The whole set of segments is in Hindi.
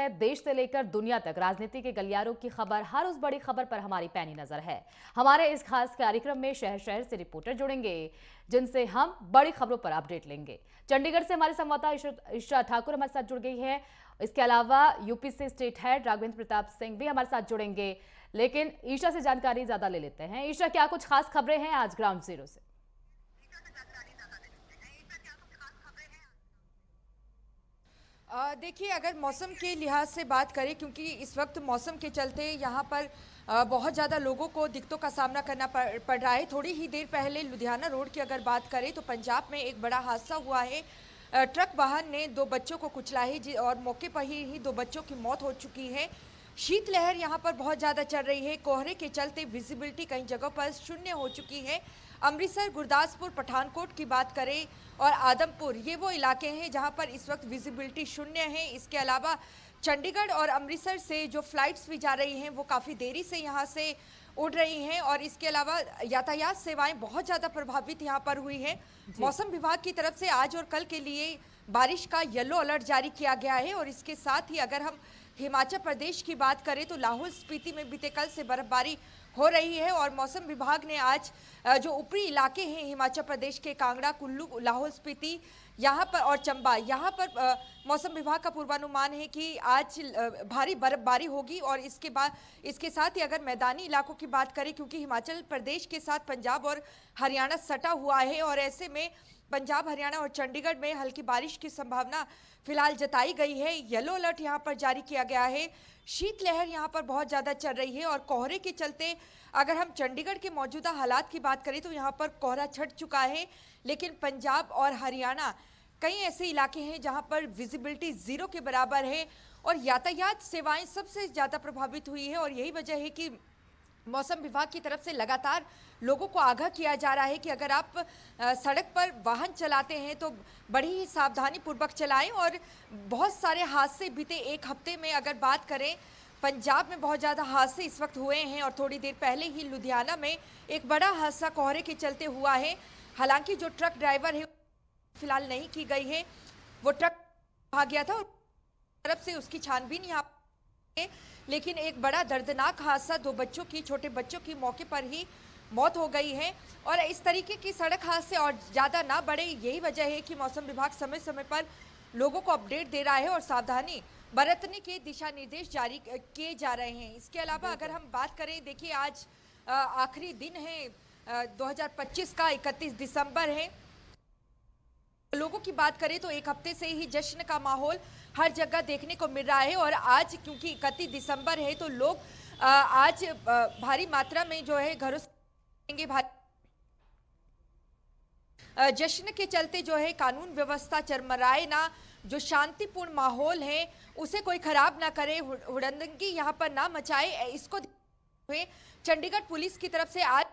है देश से लेकर दुनिया तक राजनीति के गलियारों की खबर। हर उस बड़ी खबर पर हमारी पैनी नजर है। हमारे इस खास कार्यक्रम में शहर शहर से रिपोर्टर जुड़ेंगे जिनसे हम बड़ी खबरों पर अपडेट लेंगे। चंडीगढ़ से हमारे संवाददाता ईशा ठाकुर हमारे साथ जुड़ गई है। इसके अलावा यूपी से स्टेट हेड राघवेंद्र प्रताप सिंह भी हमारे साथ जुड़ेंगे। लेकिन ईशा से जानकारी ज्यादा ले लेते हैं। ईशा, क्या कुछ खास खबरें हैं आज ग्राउंड जीरो से? देखिए, अगर मौसम के लिहाज से बात करें, क्योंकि इस वक्त मौसम के चलते यहाँ पर बहुत ज़्यादा लोगों को दिक्कतों का सामना करना पड़ रहा है। थोड़ी ही देर पहले लुधियाना रोड की अगर बात करें तो पंजाब में एक बड़ा हादसा हुआ है। ट्रक वाहन ने दो बच्चों को कुचला है और मौके पर ही दो बच्चों की मौत हो चुकी है। शीतलहर यहाँ पर बहुत ज़्यादा चल रही है। कोहरे के चलते विजिबिलिटी कई जगहों पर शून्य हो चुकी है। अमृतसर, गुरदासपुर, पठानकोट की बात करें और आदमपुर, ये वो इलाके हैं जहां पर इस वक्त विजिबिलिटी शून्य है। इसके अलावा चंडीगढ़ और अमृतसर से जो फ्लाइट्स भी जा रही हैं वो काफ़ी देरी से यहां से उड़ रही हैं और इसके अलावा यातायात सेवाएं बहुत ज़्यादा प्रभावित यहां पर हुई हैं। मौसम विभाग की तरफ से आज और कल के लिए बारिश का येलो अलर्ट जारी किया गया है और इसके साथ ही अगर हम हिमाचल प्रदेश की बात करें तो लाहौल स्पीति में बीते कल से बर्फबारी हो रही है और मौसम विभाग ने आज जो ऊपरी इलाके हैं हिमाचल प्रदेश के कांगड़ा, कुल्लू, लाहौल स्पीति यहाँ पर और चंबा, यहाँ पर मौसम विभाग का पूर्वानुमान है कि आज भारी बर्फबारी होगी। और इसके साथ ही अगर मैदानी इलाकों की बात करें, क्योंकि हिमाचल प्रदेश के साथ पंजाब और हरियाणा सटा हुआ है और ऐसे में पंजाब, हरियाणा और चंडीगढ़ में हल्की बारिश की संभावना फिलहाल जताई गई है। येलो अलर्ट यहाँ पर जारी किया गया है। शीतलहर यहाँ पर बहुत ज़्यादा चल रही है और कोहरे के चलते अगर हम चंडीगढ़ के मौजूदा हालात की बात करें तो यहाँ पर कोहरा छट चुका है। लेकिन पंजाब और हरियाणा कई ऐसे इलाके हैं जहाँ पर विजिबिलिटी ज़ीरो के बराबर है और यातायात सेवाएं सबसे ज़्यादा प्रभावित हुई है। और यही वजह है कि मौसम विभाग की तरफ से लगातार लोगों को आगाह किया जा रहा है कि अगर आप सड़क पर वाहन चलाते हैं तो बड़ी ही सावधानी पूर्वक चलाएं। और बहुत सारे हादसे बीते एक हफ्ते में अगर बात करें, पंजाब में बहुत ज़्यादा हादसे इस वक्त हुए हैं और थोड़ी देर पहले ही लुधियाना में एक बड़ा हादसा कोहरे के चलते हुआ है। हालांकि जो ट्रक ड्राइवर है फिलहाल नहीं की गई है, वो ट्रक भाग गया था और तरफ से उसकी छानबीन यहाँ, लेकिन एक बड़ा दर्दनाक हादसा, दो बच्चों की, छोटे बच्चों की मौके पर ही मौत हो गई है। और इस तरीके की सड़क हादसे और ज़्यादा ना बढ़े, यही वजह है कि मौसम विभाग समय समय पर लोगों को अपडेट दे रहा है और सावधानी बरतने के दिशा निर्देश जारी किए जा रहे हैं। इसके अलावा अगर हम बात करें, देखिए आज आखिरी दिन है 2025 का, 31 दिसंबर है। लोगों की बात करें तो एक हफ्ते से ही जश्न का माहौल हर जगह देखने को मिल रहा है और आज क्योंकि 31 दिसंबर है तो लोग आज भारी मात्रा में जो है घरों से जश्न के चलते जो है कानून व्यवस्था चरमराए ना, जो शांतिपूर्ण माहौल है उसे कोई खराब ना करे, हुड़दंगी यहाँ पर ना मचाए। इसको चंडीगढ़ पुलिस की तरफ से आज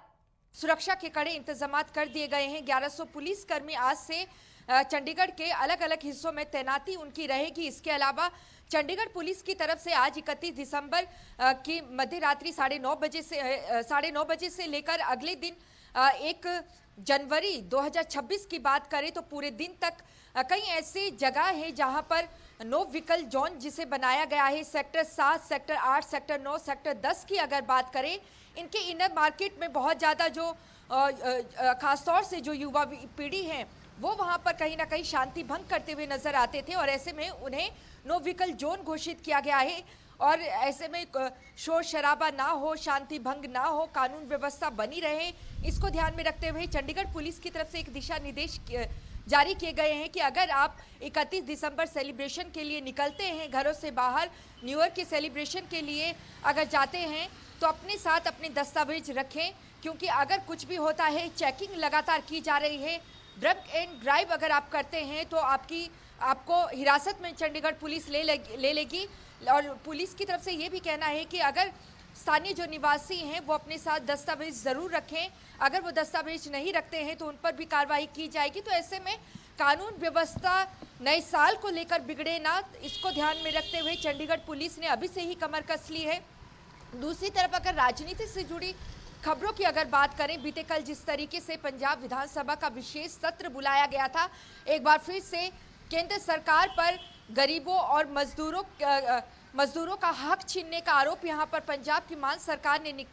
सुरक्षा के कड़े इंतजाम कर दिए गए हैं। 1100 पुलिसकर्मी आज से चंडीगढ़ के अलग अलग हिस्सों में तैनाती उनकी रहेगी। इसके अलावा चंडीगढ़ पुलिस की तरफ से आज 31 दिसंबर की मध्य रात्रि 9:30 बजे से लेकर अगले दिन 1 जनवरी 2026 की बात करें तो पूरे दिन तक कई ऐसी जगह है जहां पर नो व्हीकल जोन जिसे बनाया गया है। सेक्टर 7, सेक्टर 8, सेक्टर 9, सेक्टर 10 की अगर बात करें, इनके इनर मार्केट में बहुत ज़्यादा जो खासतौर से जो युवा पीढ़ी है वो वहाँ पर कहीं ना कहीं शांति भंग करते हुए नजर आते थे और ऐसे में उन्हें नो व्हीकल जोन घोषित किया गया है। और ऐसे में शोर शराबा ना हो, शांति भंग ना हो, कानून व्यवस्था बनी रहे, इसको ध्यान में रखते हुए चंडीगढ़ पुलिस की तरफ से एक दिशा निर्देश जारी किए गए हैं कि अगर आप 31 दिसंबर सेलिब्रेशन के लिए निकलते हैं घरों से बाहर, न्यू ईयर के सेलिब्रेशन के लिए अगर जाते हैं तो अपने साथ अपने दस्तावेज रखें, क्योंकि अगर कुछ भी होता है चेकिंग लगातार की जा रही है। ड्रग एंड ड्राइव अगर आप करते हैं तो आपको हिरासत में चंडीगढ़ पुलिस ले लेगी। और पुलिस की तरफ से ये भी कहना है कि अगर स्थानीय जो निवासी हैं वो अपने साथ दस्तावेज ज़रूर रखें, अगर वो दस्तावेज नहीं रखते हैं तो उन पर भी कार्रवाई की जाएगी। तो ऐसे में कानून व्यवस्था नए साल को लेकर बिगड़े ना, इसको ध्यान में रखते हुए चंडीगढ़ पुलिस ने अभी से ही कमर कस ली है। दूसरी तरफ अगर राजनीति से जुड़ी खबरों की अगर बात करें, बीते कल जिस तरीके से पंजाब विधानसभा का विशेष सत्र बुलाया गया था, एक बार फिर से केंद्र सरकार पर गरीबों और मजदूरों मजदूरों का हक छीनने का आरोप यहाँ पर पंजाब की मान सरकार ने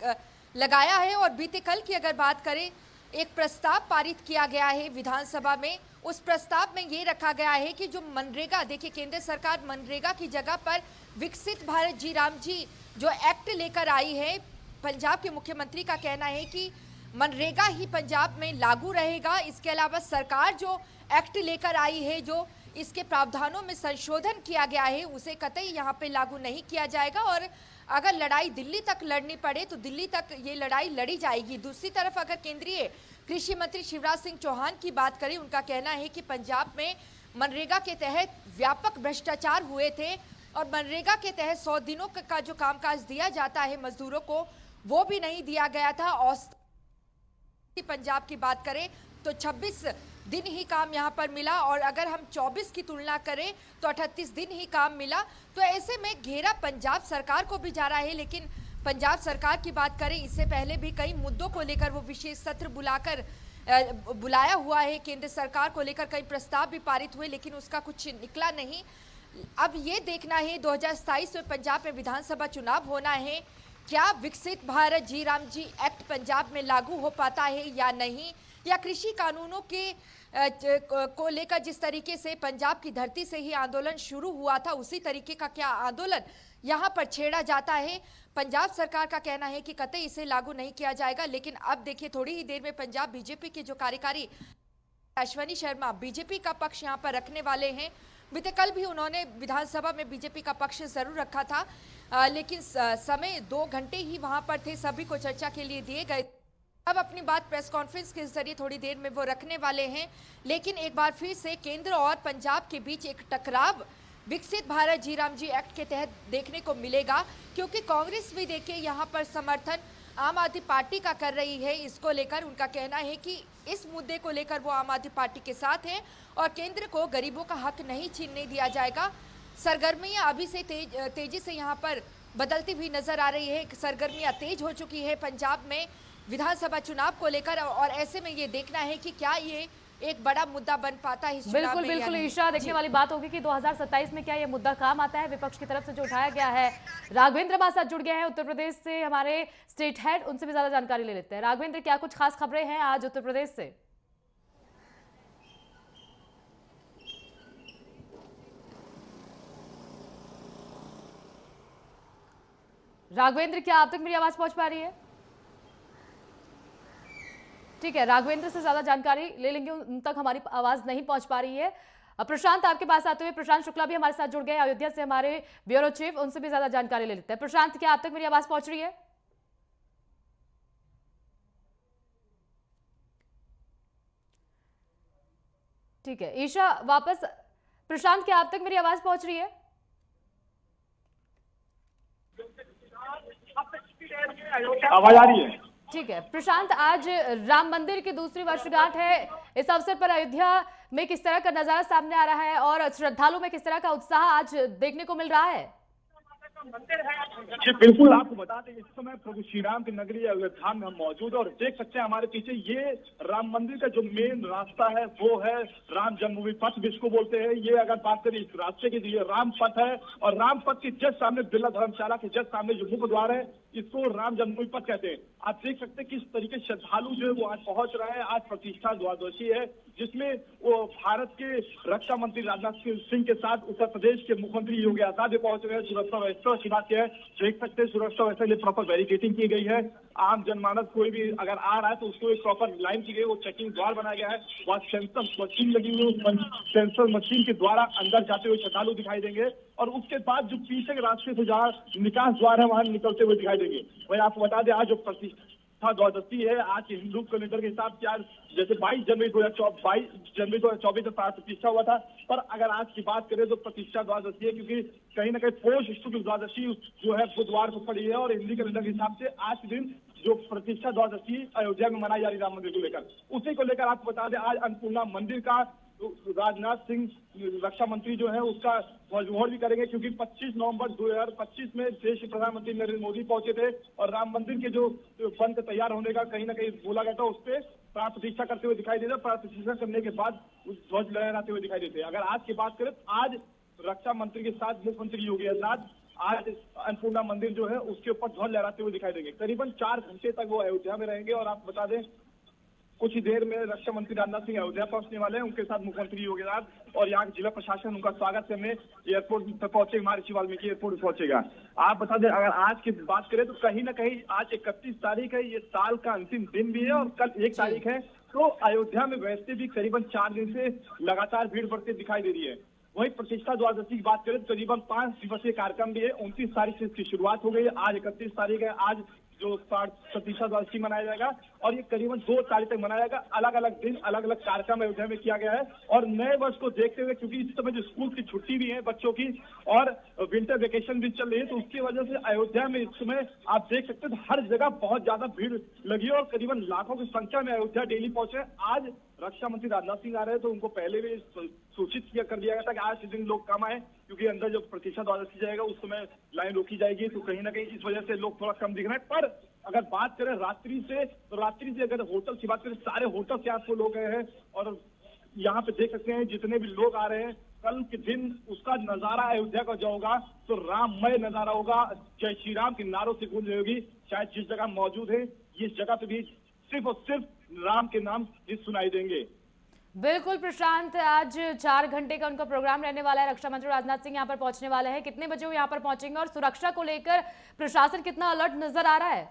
लगाया है। और बीते कल की अगर बात करें, एक प्रस्ताव पारित किया गया है विधानसभा में। उस प्रस्ताव में ये रखा गया है कि जो मनरेगा, देखिए केंद्र सरकार मनरेगा की जगह पर विकसित भारत जी राम जी जो एक्ट लेकर आई है, पंजाब के मुख्यमंत्री का कहना है कि मनरेगा ही पंजाब में लागू रहेगा। इसके अलावा सरकार जो एक्ट लेकर आई है, जो इसके प्रावधानों में संशोधन किया गया है, उसे कतई यहाँ पे लागू नहीं किया जाएगा। और अगर लड़ाई दिल्ली तक लड़नी पड़े तो दिल्ली तक ये लड़ाई लड़ी जाएगी। दूसरी तरफ अगर केंद्रीय कृषि मंत्री शिवराज सिंह चौहान की बात करें, उनका कहना है कि पंजाब में मनरेगा के तहत व्यापक भ्रष्टाचार हुए थे और मनरेगा के तहत 100 दिनों का जो कामकाज दिया जाता है मजदूरों को, वो भी नहीं दिया गया था। और पंजाब की बात करें तो 26 दिन ही काम यहाँ पर मिला, और अगर हम 24 की तुलना करें तो 38 दिन ही काम मिला। तो ऐसे में घेरा पंजाब सरकार को भी जा रहा है। लेकिन पंजाब सरकार की बात करें, इससे पहले भी कई मुद्दों को लेकर वो विशेष सत्र बुलाया हुआ है। केंद्र सरकार को लेकर कई प्रस्ताव भी पारित हुए, लेकिन उसका कुछ निकला नहीं। अब ये देखना है 2027 में पंजाब में विधानसभा चुनाव होना है, क्या विकसित भारत जी राम जी एक्ट पंजाब में लागू हो पाता है या नहीं, या कृषि कानूनों के को लेकर जिस तरीके से पंजाब की धरती से ही आंदोलन शुरू हुआ था, उसी तरीके का क्या आंदोलन यहाँ पर छेड़ा जाता है। पंजाब सरकार का कहना है कि कतई इसे लागू नहीं किया जाएगा। लेकिन अब देखिए, थोड़ी ही देर में पंजाब बीजेपी के जो कार्यकारी अश्वनी शर्मा बीजेपी का पक्ष यहाँ पर रखने वाले हैं। बीते कल भी उन्होंने विधानसभा में बीजेपी का पक्ष जरूर रखा था, लेकिन समय 2 घंटे ही वहां पर थे, सभी को चर्चा के लिए दिए गए। अब अपनी बात प्रेस कॉन्फ्रेंस के जरिए थोड़ी देर में वो रखने वाले हैं। लेकिन एक बार फिर से केंद्र और पंजाब के बीच एक टकराव विकसित भारत जी राम जी एक्ट के तहत देखने को मिलेगा, क्योंकि कांग्रेस भी देखिए यहाँ पर समर्थन आम आदमी पार्टी का कर रही है। इसको लेकर उनका कहना है कि इस मुद्दे को लेकर वो आम आदमी पार्टी के साथ है और केंद्र को गरीबों का हक नहीं छीनने दिया जाएगा। सरगर्मियां अभी से तेजी से यहाँ पर बदलती हुई नजर आ रही है। सरगर्मियां तेज हो चुकी है पंजाब में विधानसभा चुनाव को लेकर, और ऐसे में ये देखना है कि क्या ये एक बड़ा मुद्दा बन पाता है इस चुनाव में। बिल्कुल ईशा, देखने वाली बात होगी कि 2027 में क्या ये मुद्दा काम आता है विपक्ष की तरफ से जो उठाया गया है। राघवेंद्र हमारे साथ जुड़ गए हैं उत्तर प्रदेश से, हमारे स्टेट हेड, उनसे भी ज्यादा जानकारी ले लेते हैं। राघवेंद्र, क्या कुछ खास खबरें हैं आज उत्तर प्रदेश से? राघवेंद्र, क्या आप तक मेरी आवाज पहुंच पा रही है? ठीक है, राघवेंद्र से ज्यादा जानकारी ले लेंगे, उन तक हमारी आवाज नहीं पहुंच पा रही है। प्रशांत, आपके पास आते हुए प्रशांत शुक्ला भी हमारे साथ जुड़ गए अयोध्या से, हमारे ब्यूरो चीफ, उनसे भी ज्यादा जानकारी ले लेते हैं। प्रशांत, क्या आप तक मेरी आवाज पहुंच रही है? ठीक है, ईशा वापस। प्रशांत, क्या आप तक मेरी आवाज पहुंच रही है? आवाज आ रही है? ठीक है प्रशांत, आज राम मंदिर की दूसरी वर्षगांठ है। इस अवसर पर अयोध्या में किस तरह का नजारा सामने आ रहा है और श्रद्धालुओं में किस तरह का उत्साह आज देखने को मिल रहा है? जी बिल्कुल, आपको बता दें इस समय प्रभु श्री राम की नगरी अयोध्या में हम मौजूद है और देख सकते हैं हमारे पीछे ये राम मंदिर का जो मेन रास्ता है वो है राम जन्मभूमि पथ जिसको बोलते हैं। ये अगर बात करें इस रास्ते की, ये राम पथ है और राम पथ के जस्ट सामने बिरला धर्मशाला के जस्ट सामने जो मुख्य द्वार है इसको राम जन्मभूमि पथ कहते हैं। आप देख सकते हैं किस तरीके श्रद्धालु जो है वो आज पहुंच रहे हैं। आज प्रतिष्ठा द्वादशी है जिसमें वो भारत के रक्षा मंत्री राजनाथ सिंह के साथ उत्तर प्रदेश के मुख्यमंत्री योगी आदित्यनाथ पहुंच रहे हैं। सुरक्षा व्यवस्था की बात है, देख सकते हैं सुरक्षा व्यवस्था के लिए प्रॉपर बैरिकेडिंग की गई है। आम जनमानस कोई भी अगर आ रहा है तो उसको एक प्रॉपर लाइन की गई, वो चेकिंग द्वार बनाया गया है। वहाँ सेंसर मशीन लगी हुई है, सेंसर मशीन के द्वारा अंदर जाते हुए श्रद्धालु दिखाई देंगे और उसके बाद जो पीछे के रास्ते से जहाँ निकास द्वार है वहां निकलते हुए दिखाई देंगे। वही आपको बता दें आज जो प्रतिष्ठा द्वादशी है, आज हिंदू कैलेंडर के हिसाब से आज जैसे 22 जनवरी 2024 में प्रतिष्ठा हुआ था, पर अगर आज की बात करें तो प्रतिष्ठा द्वादशी है क्योंकि कहीं ना कहीं पोष शुक्ल द्वादशी जो है बुधवार को पड़ी है और हिंदी कैलेंडर के हिसाब से आज के दिन जो प्रतिष्ठा द्वादशी अयोध्या में मनाई जा रही राम मंदिर को लेकर, उसी को लेकर आपको बता दें आज अन्नपूर्णा मंदिर का राजनाथ सिंह रक्षा मंत्री जो है उसका ध्वजारोहण भी करेंगे क्योंकि 25 नवंबर 2025 में देश के प्रधानमंत्री नरेंद्र मोदी पहुंचे थे और राम मंदिर के जो बन तैयार होने का कहीं ना कहीं बोला गया था उस पर प्राण प्रतिष्ठा करते हुए दिखाई देते, प्राण प्रतिष्ठा करने के बाद ध्वज लहराते हुए दिखाई देते। अगर आज की बात करें तो आज रक्षा मंत्री के साथ मुख्यमंत्री योगी आदित्यनाथ आज अन्नपूर्णा मंदिर जो है उसके ऊपर ध्वज लहराते हुए दिखाई देंगे। करीबन 4 घंटे तक वो अयोध्या में रहेंगे। और आप बता दें कुछ ही देर में रक्षा मंत्री राजनाथ सिंह अयोध्या पहुंचने वाले हैं। उनके साथ मुख्यमंत्री योगी आदित्यनाथ और यहाँ के जिला प्रशासन उनका स्वागत करने एयरपोर्ट तक पहुंचेगा, महर्षि वाल्मीकि एयरपोर्ट पहुंचेगा। आप बता दें अगर आज की बात करें तो कहीं ना कहीं आज 31 तारीख है, ये साल का अंतिम दिन भी है और कल 1 तारीख है। तो अयोध्या में वैसे भी करीबन 4 दिन से लगातार भीड़ बढ़ती दिखाई दे रही है। वहीं प्रतिष्ठा द्वादशी की बात करें तो करीबन 5 दिवसीय कार्यक्रम भी है। 29 तारीख से इसकी शुरुआत हो गई है, आज 31 तारीख है। आज जो प्रतिष्ठा द्वादशी मनाया जाएगा और ये करीबन 2 तारीख तक मनाया जाएगा। अलग अलग दिन अलग अलग कार्यक्रम अयोध्या में किया गया है। और नए वर्ष को देखते हुए क्योंकि इस समय जो स्कूल की छुट्टी भी है बच्चों की और विंटर वेकेशन भी चल रही है, तो उसकी वजह से अयोध्या में इस समय आप देख सकते हैं हर जगह बहुत ज्यादा भीड़ लगी है और करीबन लाखों की संख्या में अयोध्या डेली पहुंचे। आज रक्षा मंत्री राजनाथ सिंह आ रहे हैं तो उनको पहले भी सूचित कर दिया गया था कि आज के दिन लोग कम आए, क्योंकि अंदर जब प्रतिष्ठा द्वादशी जाएगा उस समय लाइन रोकी जाएगी। तो कहीं ना कहीं इस वजह से लोग थोड़ा कम दिख रहे हैं। पर अगर बात करें रात्रि से, तो रात्रि से अगर होटल की बात करें, सारे होटल से आपको लोग गए हैं और यहाँ पे देख सकते हैं जितने भी लोग आ रहे हैं। कल के दिन उसका नजारा अयोध्या का जो होगा तो राममय नजारा होगा। जय श्री राम के नारों से गूंज होगी। शायद जिस जगह मौजूद है इस जगह पे भी सिर्फ और सिर्फ राम के नाम ही सुनाई देंगे। बिल्कुल प्रशांत, आज 4 घंटे का उनका प्रोग्राम रहने वाला है। रक्षा मंत्री राजनाथ सिंह यहाँ पर पहुंचने वाले हैं। कितने बजे वो यहाँ पर पहुंचेंगे और सुरक्षा को लेकर प्रशासन कितना अलर्ट नजर आ रहा है?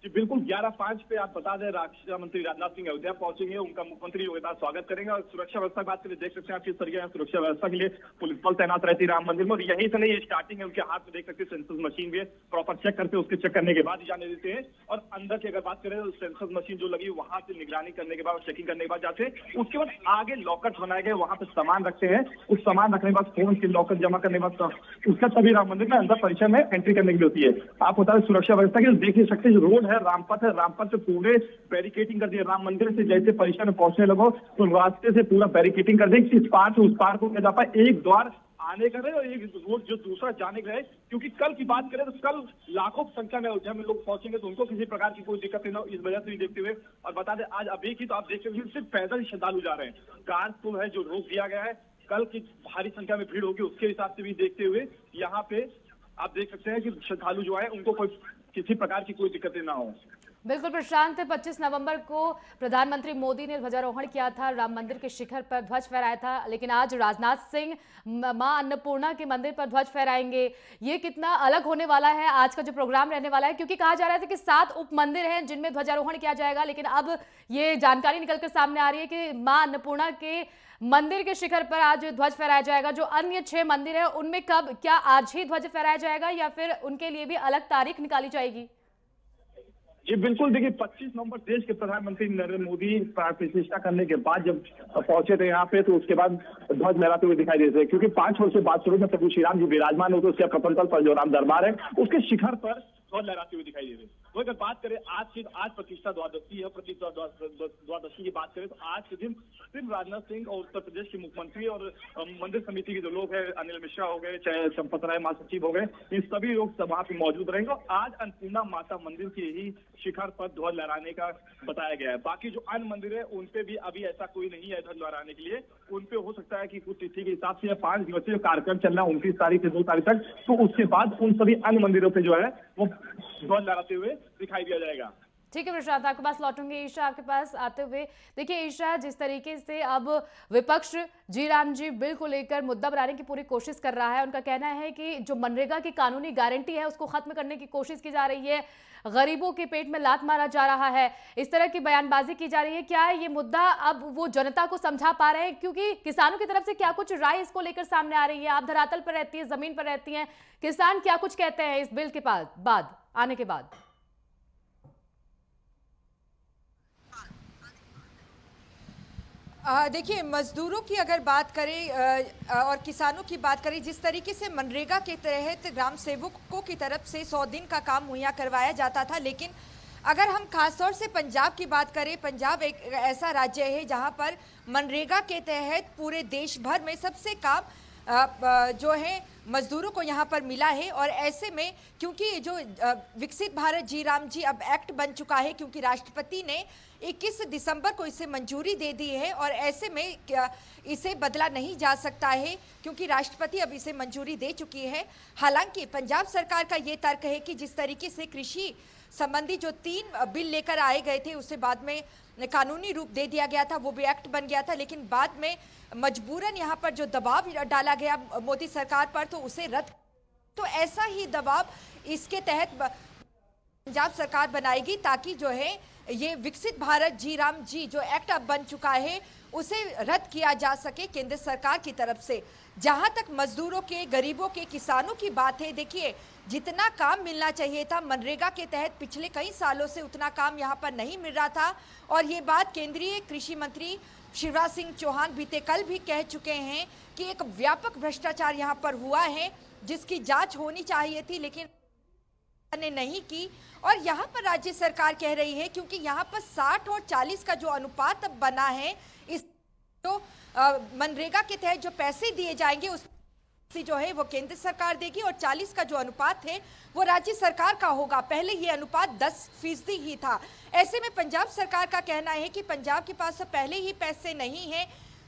जी बिल्कुल, 11:05 पे आप बता दें रक्षा मंत्री राजनाथ सिंह अयोध्या पहुंचेंगे। उनका मुख्यमंत्री योगी आदित्यनाथ स्वागत करेंगे। और सुरक्षा व्यवस्था की बात करें, देख सकते हैं आप किस तरीके से सुरक्षा व्यवस्था के लिए पुलिस बल तैनात रहती है राम मंदिर में। और यहीं से नहीं, ये स्टार्टिंग है, उनके हाथ में देख सकते हैं सेंसस मशीन भी है। प्रॉपर चेक करते हैं, उसके चेक करने के बाद ही जाने देते हैं। और अंदर की अगर बात करें तो सेंसस मशीन जो लगी वहां से निगरानी करने के बाद, चेकिंग करने के बाद जाते हैं। उसके बाद आगे लॉकर बनाए गए, वहां पे सामान रखते हैं। उस सामान रखने के बाद फोन के लॉकर जमा करने के बाद उसका तभी राम मंदिर में अंदर परिसर में एंट्री करने के लिए होती है। आप बता दें सुरक्षा व्यवस्था की देख ही सकते हैं, रोड है, रामपथ है, रामपथ से पूरे बैरिकेटिंग कर दिया। राम मंदिर से जैसे परिसर में पहुंचने लगो तो रास्ते से पूरा बैरिकेटिंग कर दी। इस पार से उस पार को जा पाए, एक द्वार आने का रहे और एक रोड जो दूसरा जाने का रहे। क्योंकि कल की बात करें तो कल लाखों की संख्या में अयोध्या में लोग पहुंचेंगे, तो उनको किसी प्रकार की कोई दिक्कत नहीं हो, इस वजह से भी देखते हुए। और बता दें आज अभी की तो आप देख सकते हैं सिर्फ पैदल श्रद्धालु जा रहे हैं। कार तो है जो रोक दिया गया है, कल की भारी संख्या में भीड़ होगी उसके हिसाब से भी देखते हुए यहाँ पे आप देख सकते हैं कि श्रद्धालु जो है उनको कोई किसी प्रकार की कोई दिक्कतें ना हो। बिल्कुल प्रशांत, 25 नवंबर को प्रधानमंत्री मोदी ने ध्वजारोहण किया था, राम मंदिर के शिखर पर ध्वज फहराया था। लेकिन आज राजनाथ सिंह मां अन्नपूर्णा के मंदिर पर ध्वज फहराएंगे। ये कितना अलग होने वाला है आज का जो प्रोग्राम रहने वाला है, क्योंकि कहा जा रहा था कि 7 उप मंदिर हैं जिनमें ध्वजारोहण किया जाएगा। लेकिन अब ये जानकारी निकलकर सामने आ रही है कि मां अन्नपूर्णा के मंदिर के शिखर पर आज ध्वज फहराया जाएगा। जो अन्य 6 मंदिर है उनमें कब, क्या आज ही ध्वज फहराया जाएगा या फिर उनके लिए भी अलग तारीख निकाली जाएगी? जी बिल्कुल, देखिए 25 नवंबर देश के प्रधानमंत्री नरेंद्र मोदी प्रतिष्ठा करने के बाद जब पहुंचे थे यहाँ पे, तो उसके बाद ध्वज लहराते हुए दिखाई देते हैं। क्योंकि 5 वर्ष से बाद शुरू में प्रभु श्री राम जी विराजमान होते, उसके प्रपंचल पर जो राम दरबार है उसके शिखर पर ध्वज लहराते हुए दिखाई दे रहे हैं। तो अगर बात करें आज प्रतिष्ठा द्वादशी है, प्रतिष्ठा द्वादशी की बात करें तो आज के दिन सिर्फ राजनाथ सिंह और उत्तर प्रदेश के मुख्यमंत्री और मंदिर समिति के जो लोग हैं, अनिल मिश्रा हो गए, चाहे चंपत राय महासचिव हो गए, इन सभी लोग सभा पे मौजूद रहेंगे। और आज अन्नपूर्णा माता मंदिर के ही शिखर पर ध्वज लहराने का बताया गया है। बाकी जो अन्य मंदिर है उनपे भी अभी ऐसा कोई नहीं है ध्वज लहराने के लिए। उनपे हो सकता है कि कुछ तिथि के हिसाब से 5 दिवसीय कार्यक्रम चल रहा है 29 तारीख से 2 तारीख तक, तो उसके बाद उन सभी अन्य मंदिरों पे जो है वो ध्वज लहराते हुए दिखाई दिया जाएगा। ठीक है प्रशांत, आपके पास लौटूंगी। ईशा आपके पास आते हुए, देखिए ईशा, जिस तरीके से अब विपक्ष जी राम जी बिल को लेकर मुद्दा बनाने की पूरी कोशिश कर रहा है, उनका कहना है कि जो मनरेगा की कानूनी गारंटी है उसको खत्म करने की कोशिश की जा रही है, गरीबों के पेट में लात मारा जा रहा है, इस तरह की बयानबाजी की जा रही है। क्या ये मुद्दा अब वो जनता को समझा पा रहे हैं? क्योंकि किसानों की तरफ से क्या कुछ राय इसको लेकर सामने आ रही है? आप धरातल पर रहती है, जमीन पर रहती हैं, किसान क्या कुछ कहते हैं इस बिल के बाद आने के बाद? देखिए, मजदूरों की अगर बात करें और किसानों की बात करें, जिस तरीके से मनरेगा के तहत ग्राम सेवकों की तरफ से 100 दिन का काम मुहैया करवाया जाता था, लेकिन अगर हम खासतौर से पंजाब की बात करें, पंजाब एक ऐसा राज्य है जहां पर मनरेगा के तहत पूरे देश भर में सबसे जो है मजदूरों को यहाँ पर मिला है। और ऐसे में क्योंकि जो विकसित भारत जी राम जी अब एक्ट बन चुका है, क्योंकि राष्ट्रपति ने 21 दिसंबर को इसे मंजूरी दे दी है और ऐसे में इसे बदला नहीं जा सकता है क्योंकि राष्ट्रपति अब इसे मंजूरी दे चुकी है। हालांकि पंजाब सरकार का ये तर्क है कि जिस तरीके से कृषि संबंधी जो 3 बिल लेकर आए गए थे उसे बाद में कानूनी रूप दे दिया गया था, वो भी एक्ट बन गया था, लेकिन बाद में मजबूरन यहाँ पर जो दबाव डाला गया मोदी सरकार पर तो उसे रद्द, तो ऐसा ही दबाव इसके तहत पंजाब सरकार बनाएगी ताकि जो है ये विकसित भारत जी राम जी जो एक्ट अब बन चुका है उसे रद्द किया जा सके केंद्र सरकार की तरफ से। जहां तक मजदूरों के, गरीबों के, किसानों की बात है, देखिए जितना काम मिलना चाहिए था मनरेगा के तहत पिछले कई सालों से उतना काम यहां पर नहीं मिल रहा था और ये बात केंद्रीय कृषि मंत्री शिवराज सिंह चौहान बीते कल भी कह चुके हैं कि एक व्यापक भ्रष्टाचार यहां पर हुआ है जिसकी जांच होनी चाहिए थी लेकिन ने नहीं की। और यहाँ पर राज्य सरकार कह रही है क्योंकि यहाँ पर 60 और 40 का जो अनुपात अब बना है, इस तो मनरेगा के तहत जो पैसे दिए जाएंगे उस जो है वो केंद्र सरकार देगी और 40 का जो अनुपात है वो राज्य सरकार का होगा। पहले ये अनुपात 10% ही था। ऐसे में पंजाब सरकार का कहना है कि पंजाब के पास तो पहले ही पैसे नहीं है,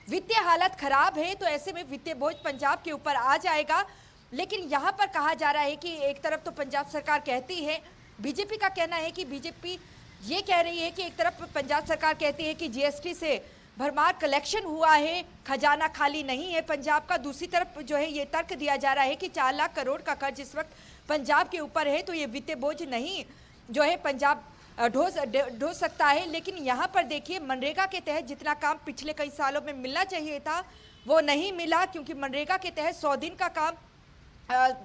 वित्तीय हालत खराब है, तो ऐसे में वित्तीय बोझ पंजाब के ऊपर आ जाएगा। लेकिन यहाँ पर कहा जा रहा है कि एक तरफ तो पंजाब सरकार कहती है, बीजेपी का कहना है कि बीजेपी ये कह रही है कि एक तरफ पंजाब सरकार कहती है कि जीएसटी से भरमार कलेक्शन हुआ है, खजाना खाली नहीं है पंजाब का। दूसरी तरफ जो है ये तर्क दिया जा रहा है कि 4 लाख करोड़ का कर्ज इस वक्त पंजाब के ऊपर है, तो ये वित्तीय बोझ नहीं जो है पंजाब ढो सकता है। लेकिन यहाँ पर देखिए मनरेगा के तहत जितना काम पिछले कई सालों में मिलना चाहिए था वो नहीं मिला क्योंकि मनरेगा के तहत 100 दिन का काम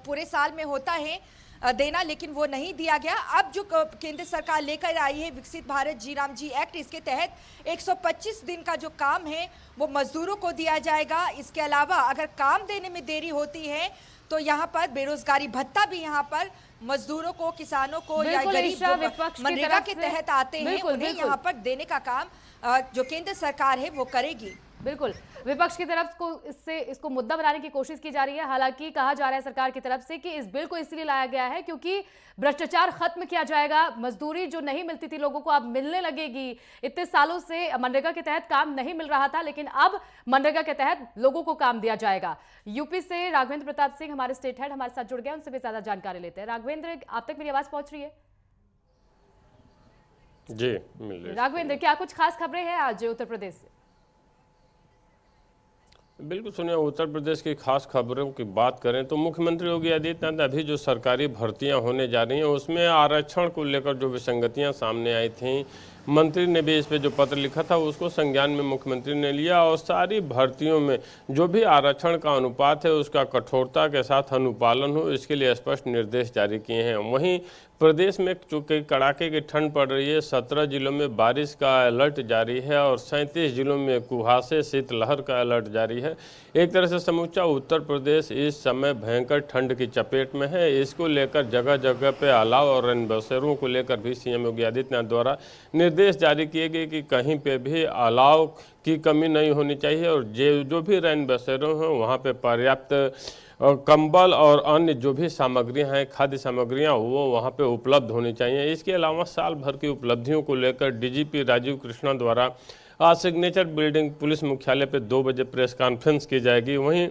पूरे साल में होता है देना, लेकिन वो नहीं दिया गया। अब जो केंद्र सरकार लेकर आई है विकसित भारत जी राम जी एक्ट, इसके तहत 125 दिन का जो काम है वो मजदूरों को दिया जाएगा। इसके अलावा अगर काम देने में देरी होती है तो यहाँ पर बेरोजगारी भत्ता भी यहाँ पर मजदूरों को, किसानों को या गरीब जो मनरेगा के तहत आते हैं उन्हें यहाँ पर देने का काम जो केंद्र सरकार है वो करेगी। बिल्कुल, विपक्ष की तरफ को इसको मुद्दा बनाने की कोशिश की जा रही है। हालांकि कहा जा रहा है सरकार की तरफ से कि इस बिल को इसलिए लाया गया है क्योंकि भ्रष्टाचार खत्म किया जाएगा, मजदूरी जो नहीं मिलती थी लोगों को अब मिलने लगेगी। इतने सालों से मनरेगा के तहत काम नहीं मिल रहा था लेकिन अब मनरेगा के तहत लोगों को काम दिया जाएगा। यूपी से राघवेंद्र प्रताप सिंह हमारे स्टेट हेड हमारे साथ जुड़ गए, उनसे भी ज्यादा जानकारी लेते हैं। राघवेंद्र, आप तक मेरी आवाज पहुंच रही है? जी मिल रही है। राघवेंद्र, क्या कुछ खास खबरें हैं आज उत्तर प्रदेश से? बिल्कुल सुनिए, उत्तर प्रदेश की खास खबरों की बात करें तो मुख्यमंत्री योगी आदित्यनाथ अभी जो सरकारी भर्तियां होने जा रही हैं उसमें आरक्षण को लेकर जो विसंगतियां सामने आई थीं, मंत्री ने भी इस पे जो पत्र लिखा था उसको संज्ञान में मुख्यमंत्री ने लिया और सारी भर्तियों में जो भी आरक्षण का अनुपात है उसका कठोरता के साथ अनुपालन हो इसके लिए स्पष्ट निर्देश जारी किए हैं। वहीं प्रदेश में चूंकि कड़ाके की ठंड पड़ रही है, 17 जिलों में बारिश का अलर्ट जारी है और 37 जिलों में कुहासे शीतलहर का अलर्ट जारी है। एक तरह से समूचा उत्तर प्रदेश इस समय भयंकर ठंड की चपेट में है। इसको लेकर जगह जगह पे अलाव और रैन बसेरों को लेकर भी सीएम योगी आदित्यनाथ द्वारा निर्देश जारी किए गए कि कहीं पे भी अलाव की कमी नहीं होनी चाहिए और जो भी रैन बसेरों हैं वहाँ पे पर्याप्त कंबल और अन्य जो भी सामग्रियां हैं, खाद्य सामग्रियां, वो वहां पे उपलब्ध होनी चाहिए। इसके अलावा साल भर की उपलब्धियों को लेकर डीजीपी राजीव कृष्णा द्वारा आज सिग्नेचर बिल्डिंग पुलिस मुख्यालय पे 2 बजे प्रेस कॉन्फ्रेंस की जाएगी। वहीं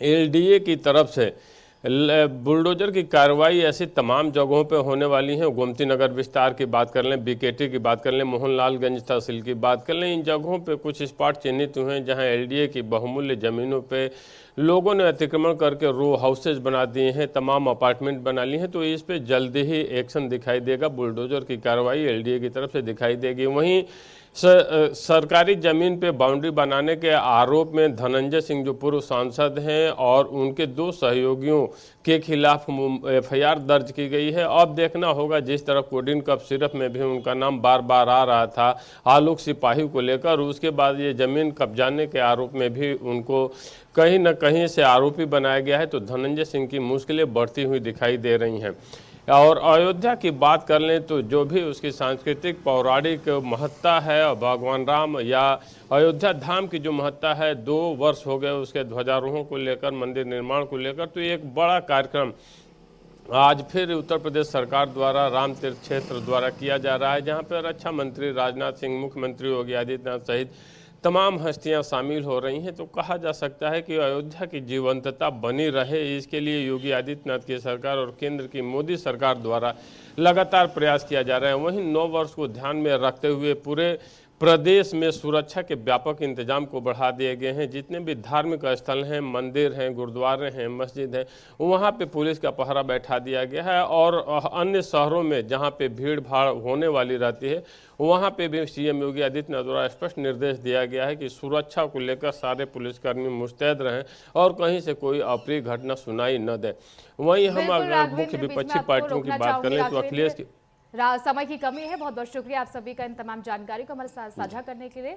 एलडीए की तरफ से बुलडोजर की कार्रवाई ऐसी तमाम जगहों पे होने वाली है। गोमती नगर विस्तार की बात कर लें, बीकेटी की बात कर लें, मोहनलालगंज तहसील की बात कर लें, इन जगहों पे कुछ स्पॉट चिन्हित हुए हैं जहां एलडीए की बहुमूल्य ज़मीनों पे लोगों ने अतिक्रमण करके रो हाउसेज बना दिए हैं, तमाम अपार्टमेंट बना लिए हैं। तो इस पे जल्दी ही एक्शन दिखाई देगा, बुलडोजर की कार्रवाई एलडीए की तरफ से दिखाई देगी। वहीं सरकारी ज़मीन पे बाउंड्री बनाने के आरोप में धनंजय सिंह जो पूर्व सांसद हैं और उनके 2 सहयोगियों के खिलाफ एफआईआर दर्ज की गई है। अब देखना होगा, जिस तरह कोडिन कप सिरप में भी उनका नाम बार बार आ रहा था आलोक सिपाही को लेकर, उसके बाद ये ज़मीन कब्जाने के आरोप में भी उनको कहीं न कहीं से आरोपी बनाया गया है। तो धनंजय सिंह की मुश्किलें बढ़ती हुई दिखाई दे रही हैं। और अयोध्या की बात कर लें तो जो भी उसकी सांस्कृतिक पौराणिक महत्ता है, और भगवान राम या अयोध्या धाम की जो महत्ता है, 2 वर्ष हो गए उसके ध्वजारोहण को लेकर, मंदिर निर्माण को लेकर, तो एक बड़ा कार्यक्रम आज फिर उत्तर प्रदेश सरकार द्वारा राम तीर्थ क्षेत्र द्वारा किया जा रहा है, जहां पर रक्षा मंत्री राजनाथ सिंह, मुख्यमंत्री योगी आदित्यनाथ सहित तमाम हस्तियां शामिल हो रही हैं। तो कहा जा सकता है कि अयोध्या की जीवंतता बनी रहे, इसके लिए योगी आदित्यनाथ की सरकार और केंद्र की मोदी सरकार द्वारा लगातार प्रयास किया जा रहा है। वहीं 9 वर्ष को ध्यान में रखते हुए पूरे प्रदेश में सुरक्षा के व्यापक इंतजाम को बढ़ा दिए गए हैं। जितने भी धार्मिक स्थल हैं, मंदिर हैं, गुरुद्वारे हैं, मस्जिद हैं, वहाँ पे पुलिस का पहरा बैठा दिया गया है। और अन्य शहरों में जहाँ पे भीड़ भाड़ होने वाली रहती है, वहाँ पे भी सीएम योगी आदित्यनाथ द्वारा स्पष्ट निर्देश दिया गया है कि सुरक्षा को लेकर सारे पुलिसकर्मी मुस्तैद रहें और कहीं से कोई अप्रिय घटना सुनाई न दे। वहीं हम बिल्कुल अगर राघवेंद्र, मुख्य बीच में विपक्षी आपको पार्टियों की रोकना बात कर लें तो चाहूंगी अखिलेश राघवेंद्र। समय की कमी है। बहुत बहुत शुक्रिया आप सभी का इन तमाम जानकारी को हमारे साथ साझा करने के लिए।